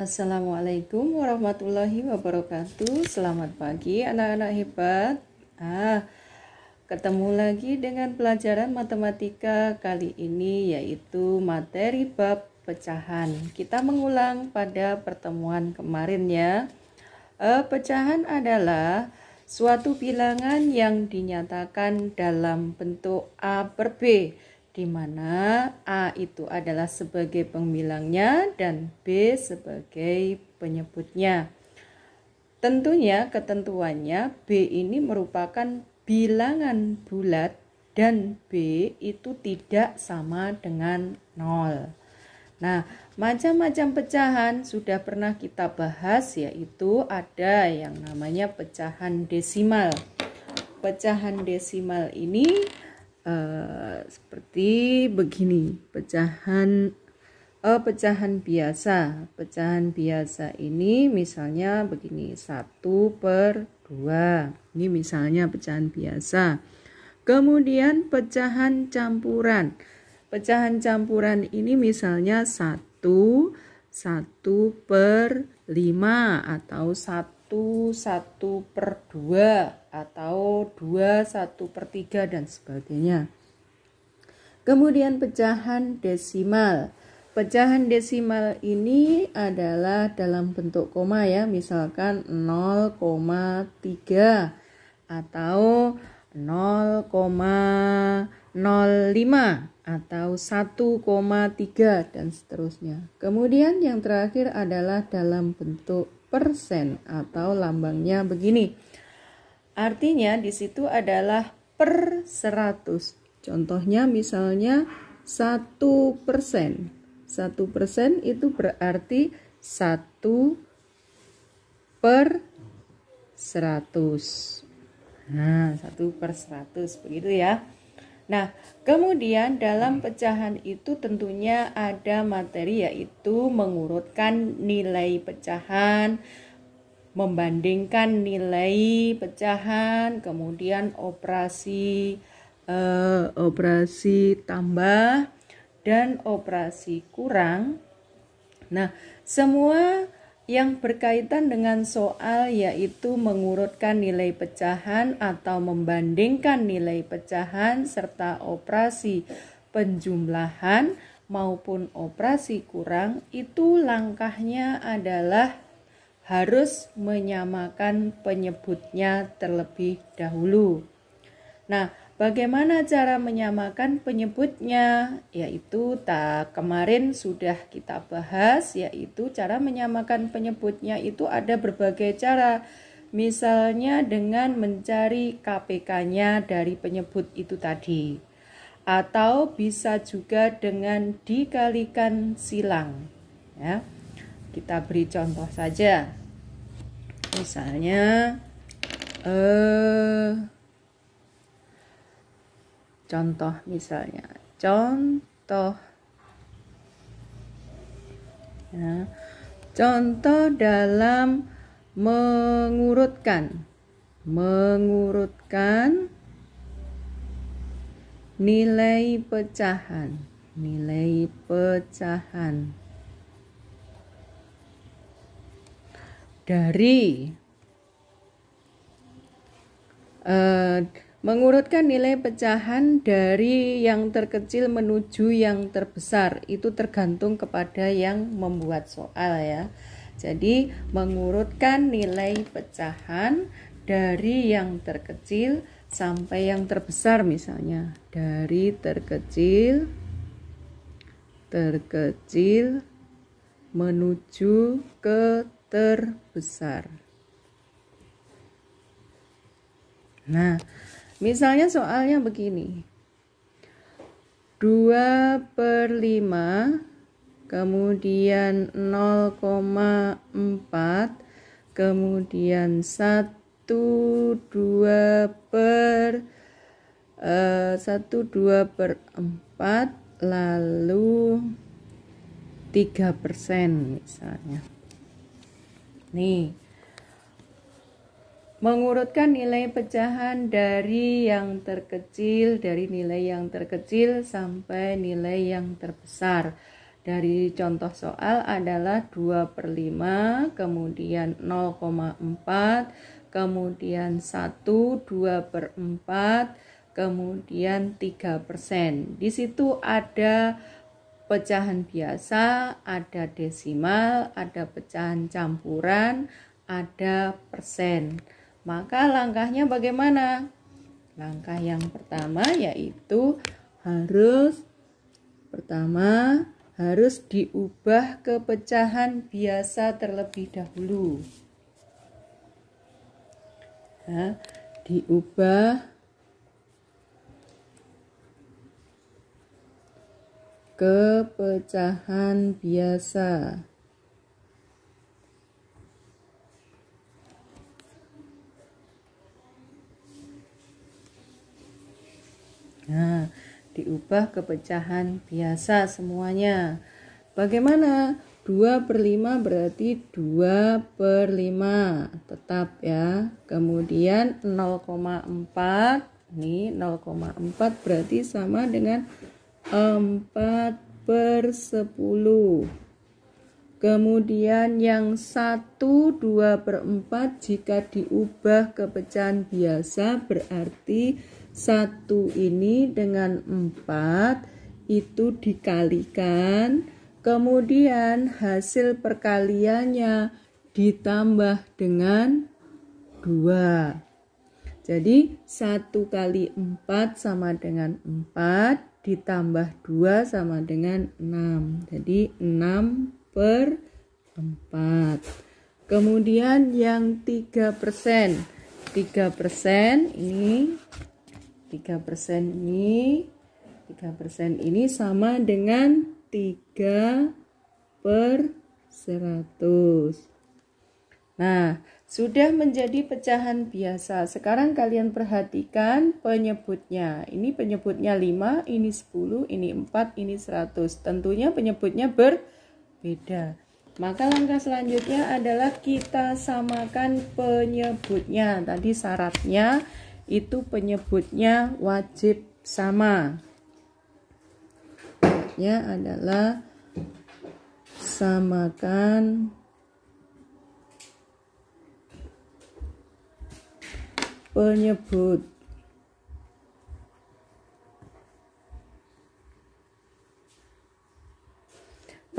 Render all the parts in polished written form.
Assalamualaikum warahmatullahi wabarakatuh. Selamat pagi anak-anak hebat. Ketemu lagi dengan pelajaran matematika kali ini, yaitu materi bab pecahan. Kita mengulang pada pertemuan kemarin ya. Pecahan adalah suatu bilangan yang dinyatakan dalam bentuk A per B, di mana A itu adalah sebagai pembilangnya dan B sebagai penyebutnya. Tentunya ketentuannya B ini merupakan bilangan bulat dan B itu tidak sama dengan 0. Nah, macam-macam pecahan sudah pernah kita bahas, yaitu ada yang namanya pecahan desimal. Pecahan desimal ini seperti begini, pecahan biasa. Pecahan biasa ini misalnya begini, 1/2. Ini misalnya pecahan biasa. Kemudian pecahan campuran. Pecahan campuran ini misalnya 1/5 atau 1/2 atau 2/1/3 dan sebagainya. Kemudian pecahan desimal. Pecahan desimal ini adalah dalam bentuk koma ya, misalkan 0,3 atau 0,05 atau 1,3 dan seterusnya. Kemudian yang terakhir adalah dalam bentuk persen atau lambangnya begini. Artinya di situ adalah per 100. Contohnya misalnya 1%. 1% itu berarti 1/100. Nah, 1/100 begitu ya. Nah, kemudian dalam pecahan itu tentunya ada materi, yaitu mengurutkan nilai pecahan, membandingkan nilai pecahan, kemudian operasi tambah dan operasi kurang. Nah, semua yang berkaitan dengan soal yaitu mengurutkan nilai pecahan atau membandingkan nilai pecahan serta operasi penjumlahan maupun operasi kurang, itu langkahnya adalah harus menyamakan penyebutnya terlebih dahulu. Nah, bagaimana cara menyamakan penyebutnya? Yaitu kemarin sudah kita bahas, yaitu cara menyamakan penyebutnya itu ada berbagai cara. Misalnya dengan mencari KPK-nya dari penyebut itu tadi. Atau bisa juga dengan dikalikan silang. Ya. Kita beri contoh saja. Misalnya contoh ya, contoh dalam mengurutkan nilai pecahan dari mengurutkan nilai pecahan dari yang terkecil menuju yang terbesar itu tergantung kepada yang membuat soal ya. Jadi mengurutkan nilai pecahan dari yang terkecil sampai yang terbesar, misalnya dari terkecil menuju ke terbesar. Nah, misalnya soalnya begini, 2/5, kemudian 0,4, kemudian 1/2/4, lalu 3% misalnya. Nih, mengurutkan nilai pecahan dari nilai yang terkecil sampai nilai yang terbesar. Dari contoh soal adalah 2/5, kemudian 0,4, kemudian 1, 2/4, kemudian 3%. Di situ ada pecahan biasa, ada desimal, ada pecahan campuran, ada persen. Maka langkahnya bagaimana? Langkah yang pertama yaitu harus diubah ke pecahan biasa terlebih dahulu. Nah, diubah ke pecahan biasa. Nah, diubah ke pecahan biasa semuanya. Bagaimana? 2/5 berarti 2/5 tetap ya. Kemudian 0,4, ini 0,4 berarti sama dengan 4/10. Kemudian yang 1, 2/4 jika diubah ke pecahan biasa berarti 1 ini dengan 4 itu dikalikan, kemudian hasil perkaliannya ditambah dengan 2. Jadi 1 kali 4 sama dengan 4 ditambah 2 sama dengan 6. Jadi 6/4. Kemudian yang 3%. 3% ini sama dengan 3/100. Nah, sudah menjadi pecahan biasa. Sekarang kalian perhatikan penyebutnya. Ini penyebutnya 5, ini 10, ini 4, ini 100. Tentunya penyebutnya berbeda. Maka langkah selanjutnya adalah kita samakan penyebutnya. Tadi syaratnya itu penyebutnya wajib sama. Syaratnya adalah samakan penyebut.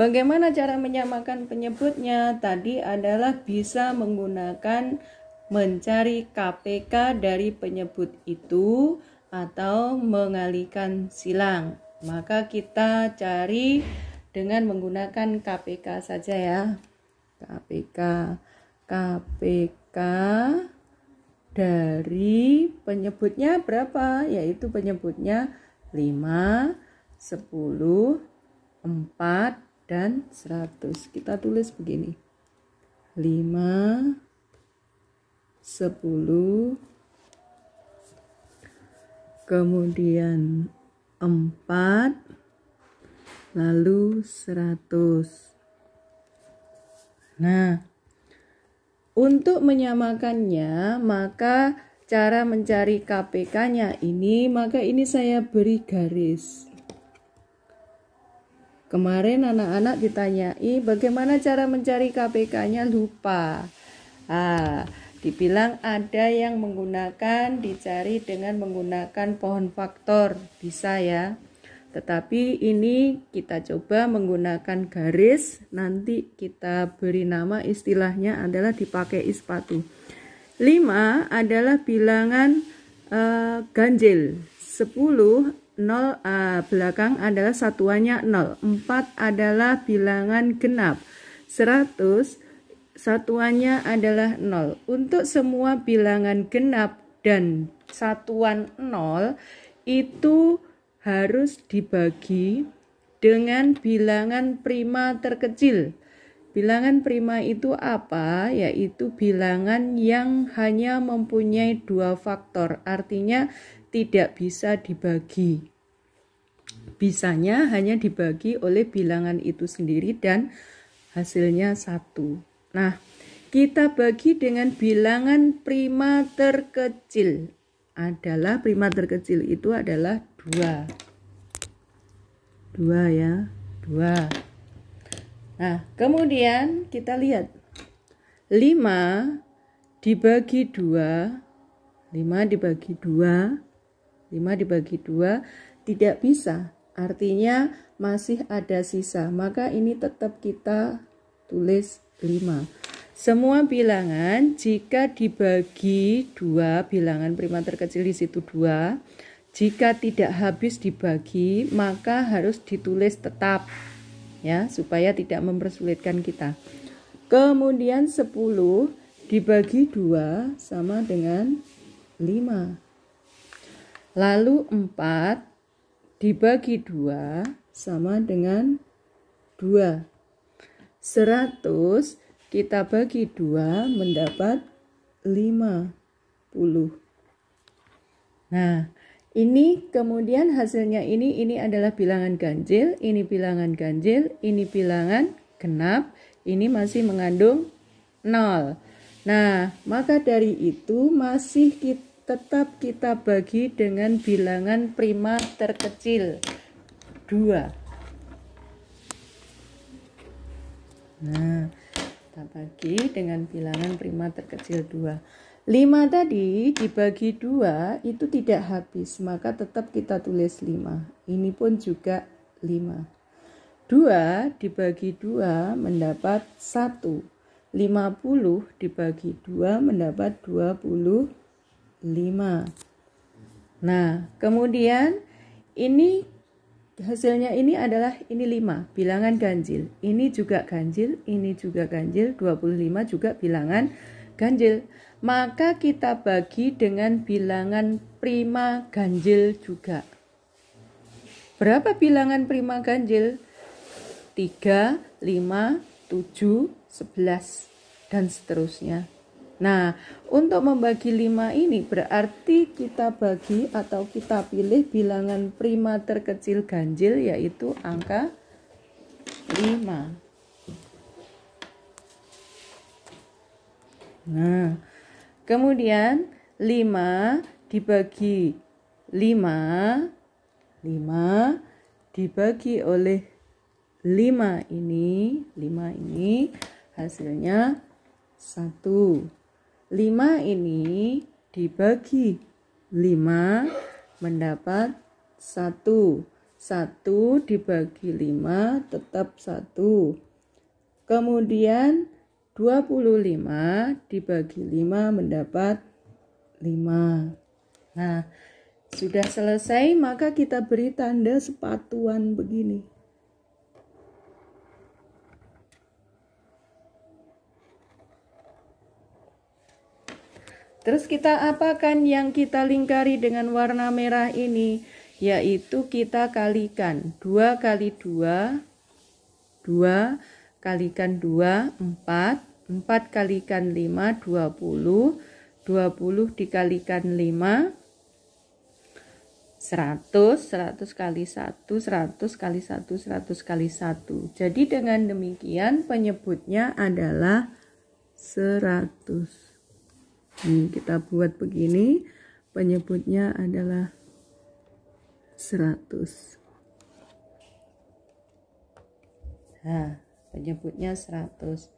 Bagaimana cara menyamakan penyebutnya? Tadi adalah bisa menggunakan mencari KPK dari penyebut itu atau mengalihkan silang. Maka kita cari dengan menggunakan KPK saja ya. KPK dari penyebutnya berapa? Yaitu penyebutnya 5, 10, 4, dan 100. Kita tulis begini. 5, 10, kemudian 4, lalu 100. Nah, untuk menyamakannya, maka cara mencari KPK-nya maka ini saya beri garis. Kemarin anak-anak ditanyai bagaimana cara mencari KPK-nya, lupa. Dibilang ada yang dicari dengan menggunakan pohon faktor, bisa ya. Tetapi ini kita coba menggunakan garis, nanti kita beri nama, istilahnya adalah dipakai sepatu. 5 adalah bilangan ganjil, 10 0 belakang adalah satuannya 0, 4 adalah bilangan genap, 100 satuannya adalah 0. Untuk semua bilangan genap dan satuan 0 itu harus dibagi dengan bilangan prima terkecil. Bilangan prima itu apa? Yaitu bilangan yang hanya mempunyai 2 faktor, artinya tidak bisa dibagi. Bisanya hanya dibagi oleh bilangan itu sendiri dan hasilnya 1. Nah, kita bagi dengan bilangan prima terkecil. Prima terkecil itu adalah 2. 2 ya, 2. Nah, kemudian kita lihat 5 dibagi 2, 5 dibagi 2, 5 dibagi 2 tidak bisa. Artinya masih ada sisa. Maka ini tetap kita tulis 5. Semua bilangan jika dibagi 2, bilangan prima terkecil di situ 2, jika tidak habis dibagi, maka harus ditulis tetap. Ya, supaya tidak mempersulitkan kita. Kemudian 10 dibagi 2 sama dengan 5. Lalu 4 dibagi 2 sama dengan 2. 100 kita bagi 2 mendapat 50. Nah, ini kemudian hasilnya ini adalah bilangan ganjil, ini bilangan ganjil, ini bilangan genap, ini masih mengandung 0. Nah, maka dari itu masih tetap kita bagi dengan bilangan prima terkecil 2. Nah, kita bagi dengan bilangan prima terkecil 2. 5 tadi dibagi 2 itu tidak habis, maka tetap kita tulis 5. Ini pun juga 5. 2 dibagi 2 mendapat 1. 50 dibagi 2 mendapat 25. Nah, kemudian ini hasilnya ini adalah ini 5, bilangan ganjil. Ini juga ganjil, ini juga ganjil, 25 juga bilangan ganjil. Maka kita bagi dengan bilangan prima ganjil juga. Berapa bilangan prima ganjil? 3, 5, 7, 11 dan seterusnya. Nah, untuk membagi 5 ini berarti kita bagi atau kita pilih bilangan prima terkecil ganjil, yaitu angka 5. Nah, kemudian 5 dibagi 5, 5 dibagi oleh 5 ini hasilnya 1. 5 ini dibagi 5 mendapat 1. 1 dibagi 5 tetap 1. Kemudian 25 dibagi 5 mendapat 5. Nah, sudah selesai, maka kita beri tanda sepatuan begini. Terus kita apakan yang kita lingkari dengan warna merah ini? Yaitu kita kalikan 2 kali 2, 2 kalikan 2, 4, 4 kalikan 5, 20, 20 dikalikan 5, 100, 100 kali 1, 100 kali 1, 100 kali 1. Jadi dengan demikian penyebutnya adalah 100. Kita buat begini, penyebutnya adalah 100. Nah, penyebutnya 100.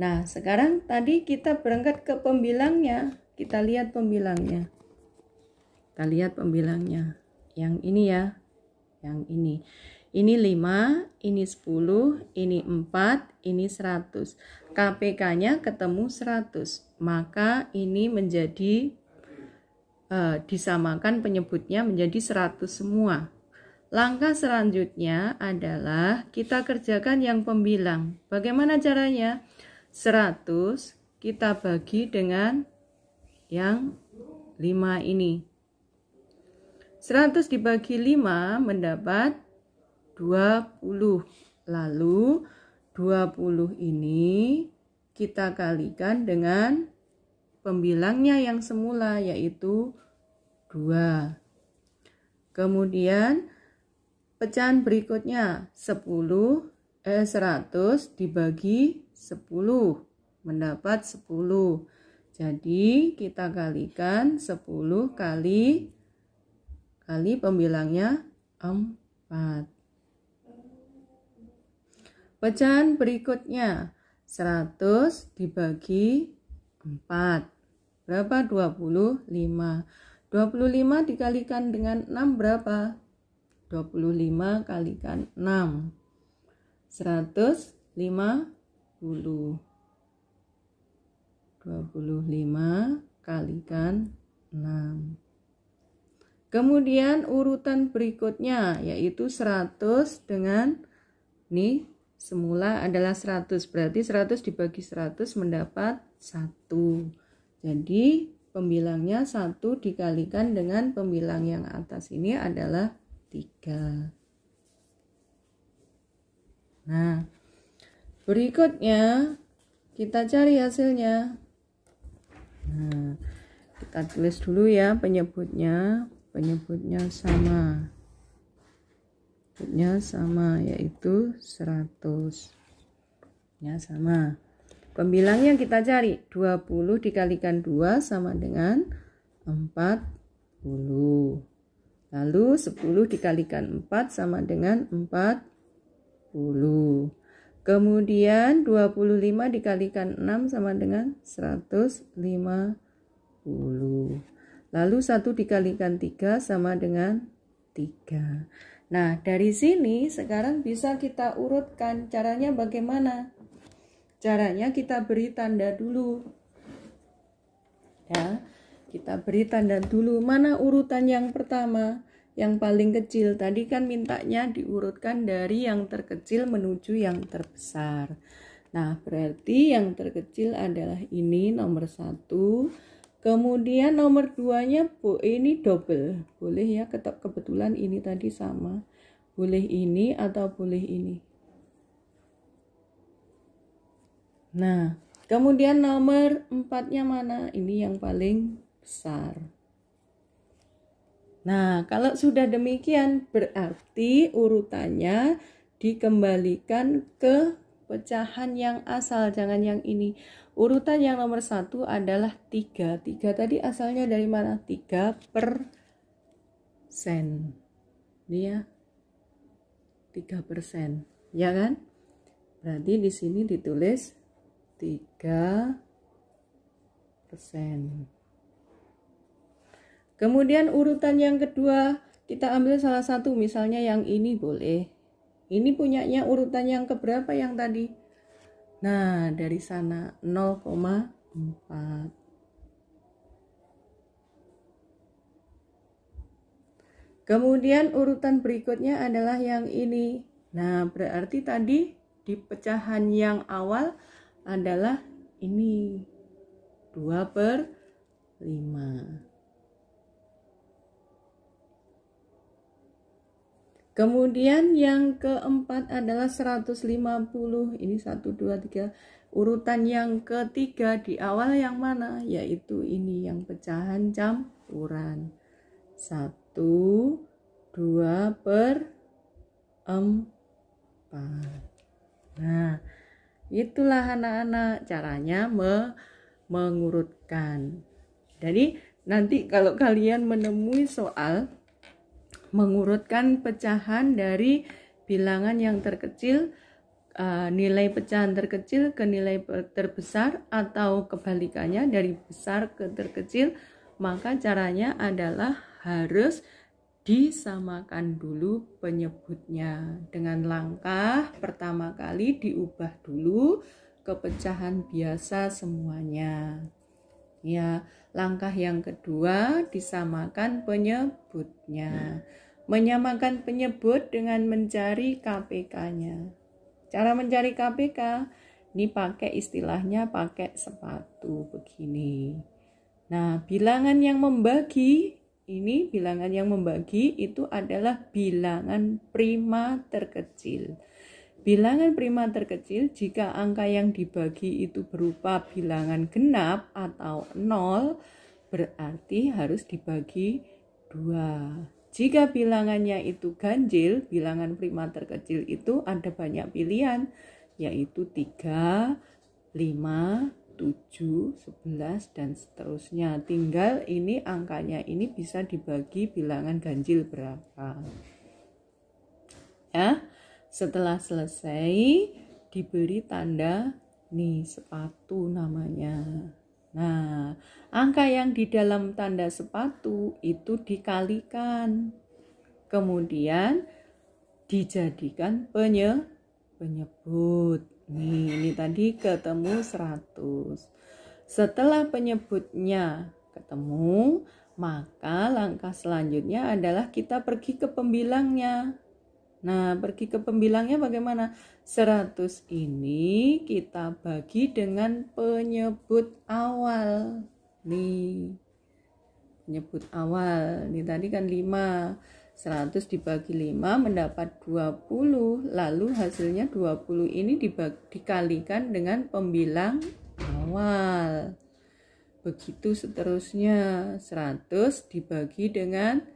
Nah, sekarang tadi kita berangkat ke pembilangnya. Kita lihat pembilangnya. Kita lihat pembilangnya. Yang ini ya. Yang ini. Ini 5, ini 10, ini 4, ini 100. KPK-nya ketemu 100. Maka ini menjadi disamakan penyebutnya menjadi 100 semua. Langkah selanjutnya adalah kita kerjakan yang pembilang. Bagaimana caranya? 100 kita bagi dengan yang 5 ini. 100 dibagi 5 mendapat 20. Lalu 20 ini kita kalikan dengan pembilangnya yang semula, yaitu 2. Kemudian pecahan berikutnya 100 dibagi 10 mendapat 10. Jadi kita kalikan 10 kali pembilangnya 4. Pecahan berikutnya 100 dibagi 4. Berapa? 25. 25 dikalikan dengan 6 berapa? 25 kalikan 6. 150. 25 kalikan 6. Kemudian urutan berikutnya yaitu 100 dengan ini semula adalah 100, berarti 100 dibagi 100 mendapat 1. Jadi pembilangnya 1 dikalikan dengan pembilang yang atas ini adalah 3. Nah, berikutnya kita cari hasilnya. Nah, kita tulis dulu ya penyebutnya. Penyebutnya sama. Penyebutnya sama yaitu 100. Ya sama. Pembilangnya kita cari. 20 dikalikan 2 sama dengan 40. Lalu 10 dikalikan 4 sama dengan 40. Kemudian 25 dikalikan 6 sama dengan 150. Lalu 1 dikalikan 3 sama dengan 3. Nah, dari sini sekarang bisa kita urutkan. Caranya bagaimana? Caranya kita beri tanda dulu. Ya, kita beri tanda dulu. Mana urutan yang pertama? Yang paling kecil. Tadi kan mintanya diurutkan dari yang terkecil menuju yang terbesar. Nah, berarti yang terkecil adalah ini nomor 1. Kemudian nomor 2-nya ini double. Boleh ya, kebetulan ini tadi sama. Boleh ini atau boleh ini. Nah, kemudian nomor 4-nya mana? Ini yang paling besar. Nah, kalau sudah demikian berarti urutannya dikembalikan ke pecahan yang asal, jangan yang ini. Urutan yang nomor 1 adalah 3. 3 tadi asalnya dari mana? 3%. Ini ya. 3%. Ya kan? Berarti di sini ditulis 3%. Kemudian urutan yang kedua, kita ambil salah satu, misalnya yang ini boleh. Ini punyanya urutan yang keberapa yang tadi? Nah, dari sana 0,4. Kemudian urutan berikutnya adalah yang ini. Nah, berarti tadi di pecahan yang awal adalah ini 2/5. Kemudian yang keempat adalah 150. Ini 1, 2, 3. Urutan yang ketiga di awal yang mana? Yaitu ini yang pecahan campuran. 1, 2/4. Nah, itulah anak-anak caranya mengurutkan. Jadi nanti kalau kalian menemui soal mengurutkan pecahan dari bilangan yang terkecil, nilai pecahan terkecil ke nilai terbesar atau kebalikannya dari besar ke terkecil, maka caranya adalah harus disamakan dulu penyebutnya. Dengan langkah pertama kali diubah dulu ke pecahan biasa semuanya. Ya, langkah yang kedua disamakan penyebutnya. Menyamakan penyebut dengan mencari KPK-nya. Cara mencari KPK ini pakai istilahnya pakai sepatu begini. Nah, bilangan yang membagi ini bilangan yang membagi itu adalah bilangan prima terkecil. Bilangan prima terkecil jika angka yang dibagi itu berupa bilangan genap atau 0 berarti harus dibagi 2. Jika bilangannya itu ganjil, bilangan prima terkecil itu ada banyak pilihan, yaitu 3, 5, 7, 11, dan seterusnya. Tinggal ini angkanya ini bisa dibagi bilangan ganjil berapa. Ya, setelah selesai, diberi tanda nih sepatu namanya. Nah, angka yang di dalam tanda sepatu itu dikalikan. Kemudian dijadikan penyebut. Nih, ini tadi ketemu 100. Setelah penyebutnya ketemu, maka langkah selanjutnya adalah kita pergi ke pembilangnya. Nah, pergi ke pembilangnya bagaimana? 100 ini kita bagi dengan penyebut awal. Nih, penyebut awal. Ini tadi kan 5. 100 dibagi 5 mendapat 20. Lalu hasilnya 20 ini dikalikan dengan pembilang awal. Begitu seterusnya. 100 dibagi dengan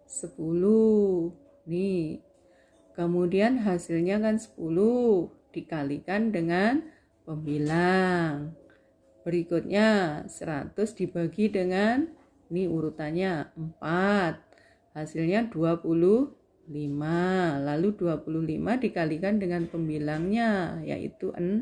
10. Nih. Kemudian hasilnya kan 10 dikalikan dengan pembilang. Berikutnya 100 dibagi dengan, ini urutannya 4. Hasilnya 25. Lalu 25 dikalikan dengan pembilangnya yaitu 6.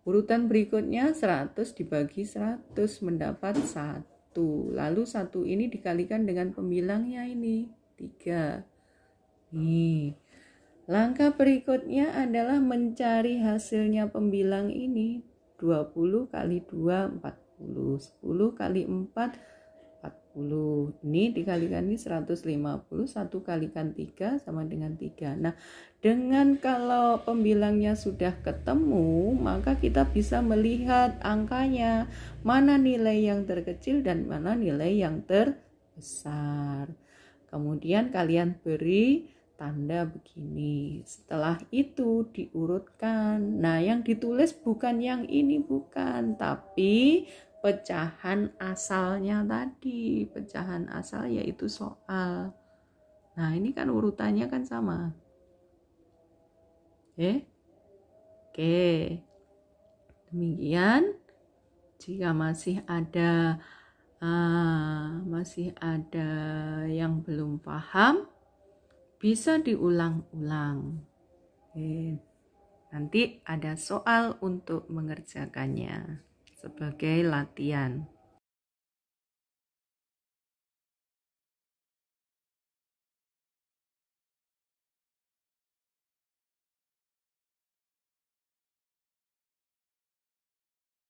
Urutan berikutnya 100 dibagi 100 mendapat 1. Lalu 1 ini dikalikan dengan pembilangnya ini 3. Nih, langkah berikutnya adalah mencari hasilnya pembilang ini. 20 kali 2, 40. 10 kali 4, 40. Ini dikalikan ini 150. 1 kalikan 3 sama dengan 3. Nah, dengan kalau pembilangnya sudah ketemu, maka kita bisa melihat angkanya. Mana nilai yang terkecil dan mana nilai yang terbesar. Kemudian kalian beri tanda begini. Setelah itu diurutkan. Nah, yang ditulis bukan yang ini, bukan, tapi pecahan asalnya tadi. Pecahan asal yaitu soal. Nah, ini kan urutannya kan sama. Oke. Demikian. Jika masih ada yang belum paham, bisa diulang-ulang. Nanti ada soal untuk mengerjakannya sebagai latihan.